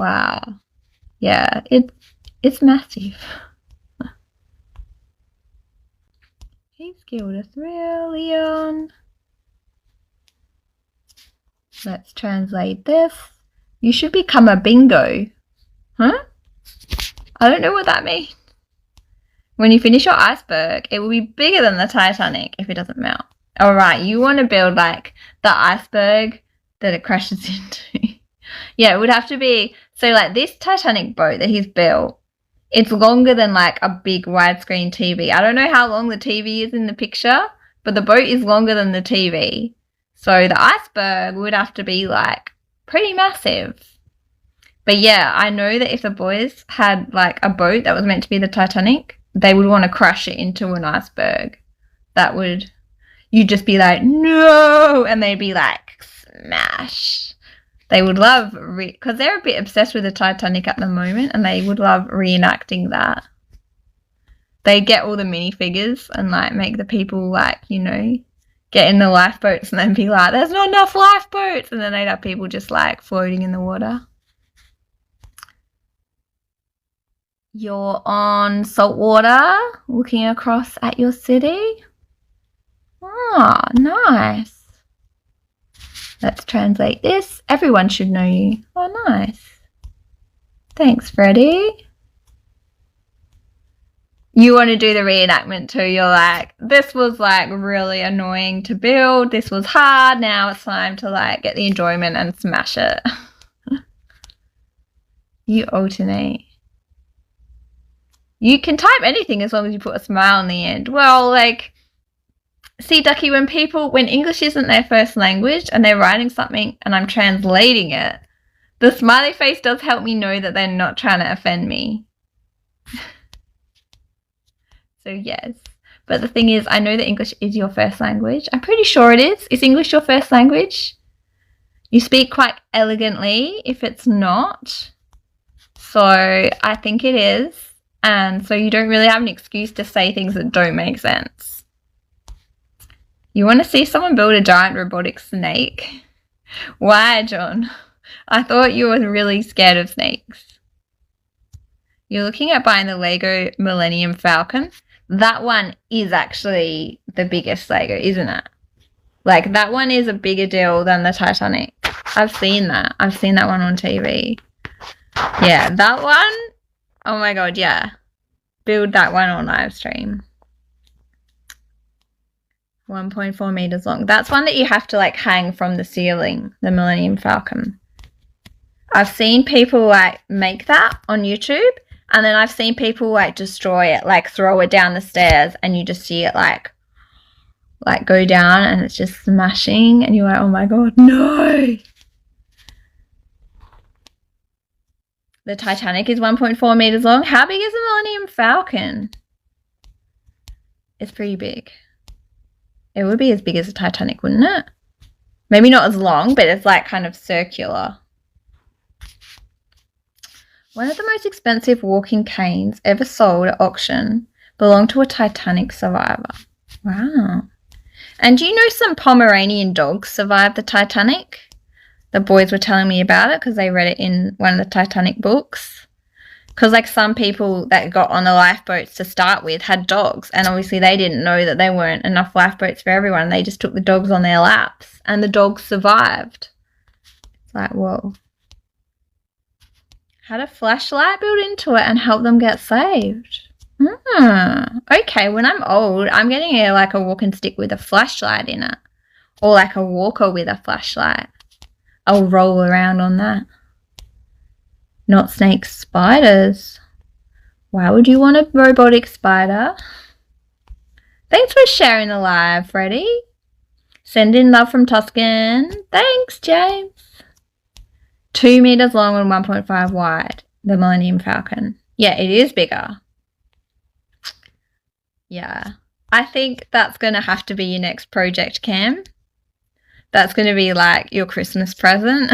Wow. Yeah, it's massive. He's killed a thrill, Leon. Let's translate this. You should become a bingo. Huh? I don't know what that means. When you finish your iceberg, it will be bigger than the Titanic if it doesn't melt. Alright, you want to build like the iceberg that it crashes into. Yeah, it would have to be, so like this Titanic boat that he's built, it's longer than like a big widescreen TV. I don't know how long the TV is in the picture, but the boat is longer than the TV. So the iceberg would have to be like pretty massive. But yeah, I know that if the boys had like a boat that was meant to be the Titanic, they would want to crash it into an iceberg. That would, you'd just be like, no, and they'd be like, smash. They would love, because they're a bit obsessed with the Titanic at the moment, and they would love reenacting that. They get all the minifigures and like make the people like, you know, get in the lifeboats and then be like, there's not enough lifeboats, and then they'd have people just like floating in the water. You're on saltwater, looking across at your city. Ah, nice. Let's translate this. Everyone should know you. Oh, nice. Thanks, Freddie. You want to do the reenactment too. You're like, this was like really annoying to build. This was hard. Now it's time to like get the enjoyment and smash it. You alternate. You can type anything as long as you put a smile on the end. Well, like, see, Ducky, when English isn't their first language and they're writing something and I'm translating it, the smiley face does help me know that they're not trying to offend me. So, yes. But the thing is, I know that English is your first language. I'm pretty sure it is. Is English your first language? You speak quite elegantly if it's not. So, I think it is. And so you don't really have an excuse to say things that don't make sense. You want to see someone build a giant robotic snake? Why, John? I thought you were really scared of snakes. You're looking at buying the Lego Millennium Falcon. That one is actually the biggest Lego, isn't it? Like, that one is a bigger deal than the Titanic. I've seen that. I've seen that one on TV. Yeah, that one. Oh my god, yeah. Build that one on live stream. 1.4 meters long. That's one that you have to like hang from the ceiling, the Millennium Falcon. I've seen people like make that on YouTube, and then I've seen people like destroy it, like throw it down the stairs, and you just see it like go down and it's just smashing, and you're like, oh my god, no. The Titanic is 1.4 meters long. How big is the Millennium Falcon? It's pretty big. It would be as big as the Titanic, wouldn't it? Maybe not as long, but it's like kind of circular. One of the most expensive walking canes ever sold at auction belonged to a Titanic survivor. Wow. And do you know some Pomeranian dogs survived the Titanic? The boys were telling me about it because they read it in one of the Titanic books. Because like some people that got on the lifeboats to start with had dogs, and obviously they didn't know that there weren't enough lifeboats for everyone. They just took the dogs on their laps, and the dogs survived. It's like, whoa. Had a flashlight built into it and help them get saved. Okay, when I'm old, I'm getting like a walking stick with a flashlight in it, or like a walker with a flashlight. I'll roll around on that. Not snakes, spiders. Why would you want a robotic spider? Thanks for sharing the live, Freddie. Send in love from Tuscan. Thanks, James. 2 meters long and 1.5 wide. The Millennium Falcon. Yeah, it is bigger. Yeah. I think that's going to have to be your next project, Cam. That's going to be like your Christmas present.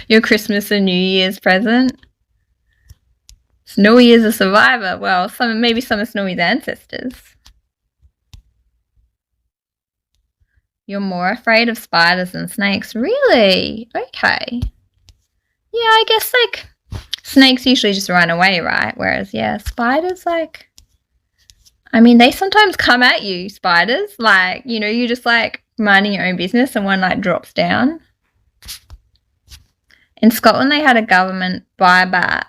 Your Christmas and New Year's present. Snowy is a survivor. Well, maybe some of Snowy's ancestors. You're more afraid of spiders than snakes. Really? Okay. Yeah, I guess like snakes usually just run away, right? Whereas, yeah, spiders, like, I mean, they sometimes come at you, spiders. Like, you know, you just, like, minding your own business and one, like, drops down. In Scotland, they had a government buyback.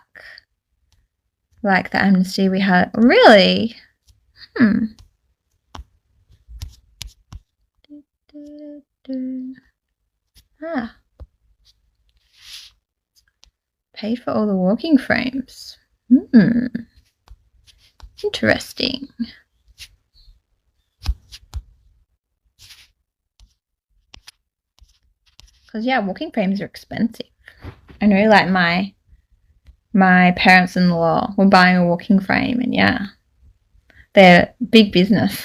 Like the amnesty we had. Really? Ah. Paid for all the walking frames. Interesting. Because, yeah, walking frames are expensive. I know, like, my parents-in-law were buying a walking frame, and, yeah, they're big business.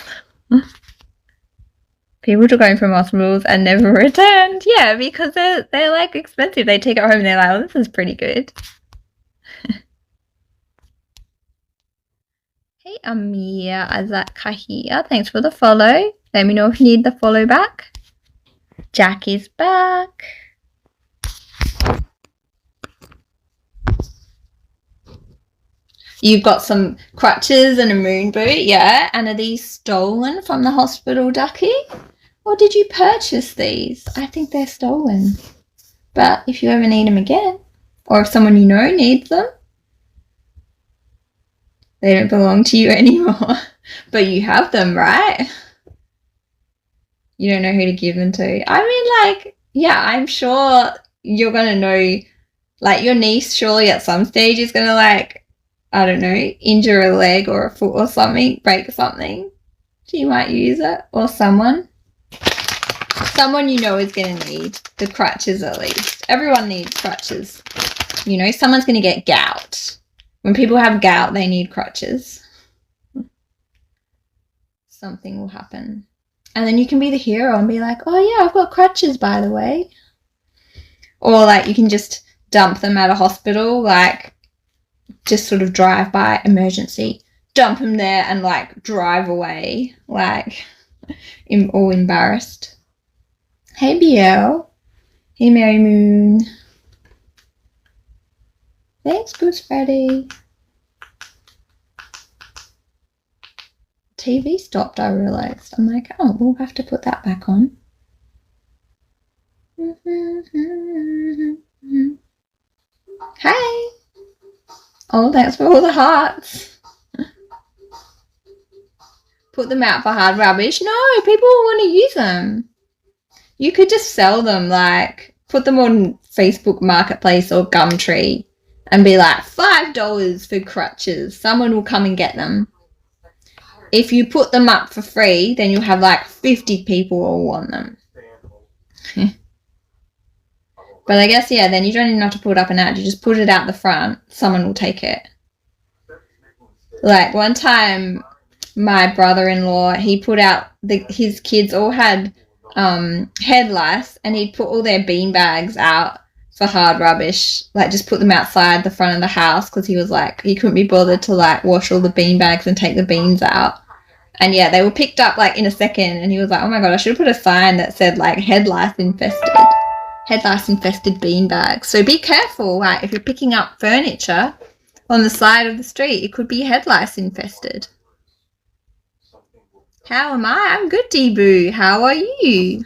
People took home from hospitals and never returned. Yeah, because they're like expensive. They take it home and they're like, oh, this is pretty good. Hey, Amir Azakahia, thanks for the follow. Let me know if you need the follow back. Jack is back. You've got some crutches and a moon boot, yeah? And are these stolen from the hospital, Ducky? Or did you purchase these? I think they're stolen. But if you ever need them again, or if someone you know needs them, they don't belong to you anymore. But you have them, right? You don't know who to give them to. I mean, like, yeah, I'm sure you're going to know, like, your niece surely at some stage is going to, like, I don't know, injure a leg or a foot or something, break something. So you might use it. Or someone. Someone you know is going to need the crutches at least. Everyone needs crutches. You know, someone's going to get gout. When people have gout, they need crutches. Something will happen. And then you can be the hero and be like, oh yeah, I've got crutches, by the way. Or like you can just dump them at a hospital, like just sort of drive by, emergency, dump them there and like drive away, like all embarrassed. Hey, Biel. Hey, Mary Moon. Thanks, Goose Freddy. TV stopped, I realised. I'm like, oh, we'll have to put that back on. Hey. Oh, thanks for all the hearts. Put them out for hard rubbish. No, people want to use them. You could just sell them, like, put them on Facebook Marketplace or Gumtree and be like, $5 for crutches. Someone will come and get them. If you put them up for free, then you'll have like 50 people will want them. But I guess, yeah, then you don't even have to put up an ad. You just put it out the front. Someone will take it. Like one time, my brother-in-law, he put out, his kids all had head lice, and he'd put all their bean bags out for hard rubbish, like just put them outside the front of the house because he was like, he couldn't be bothered to like wash all the bean bags and take the beans out. And yeah, they were picked up like in a second, and he was like, oh my god, I should have put a sign that said like head lice infested bean bags. So be careful, like if you're picking up furniture on the side of the street, it could be head lice infested. How am I? I'm good, Deboo. How are you?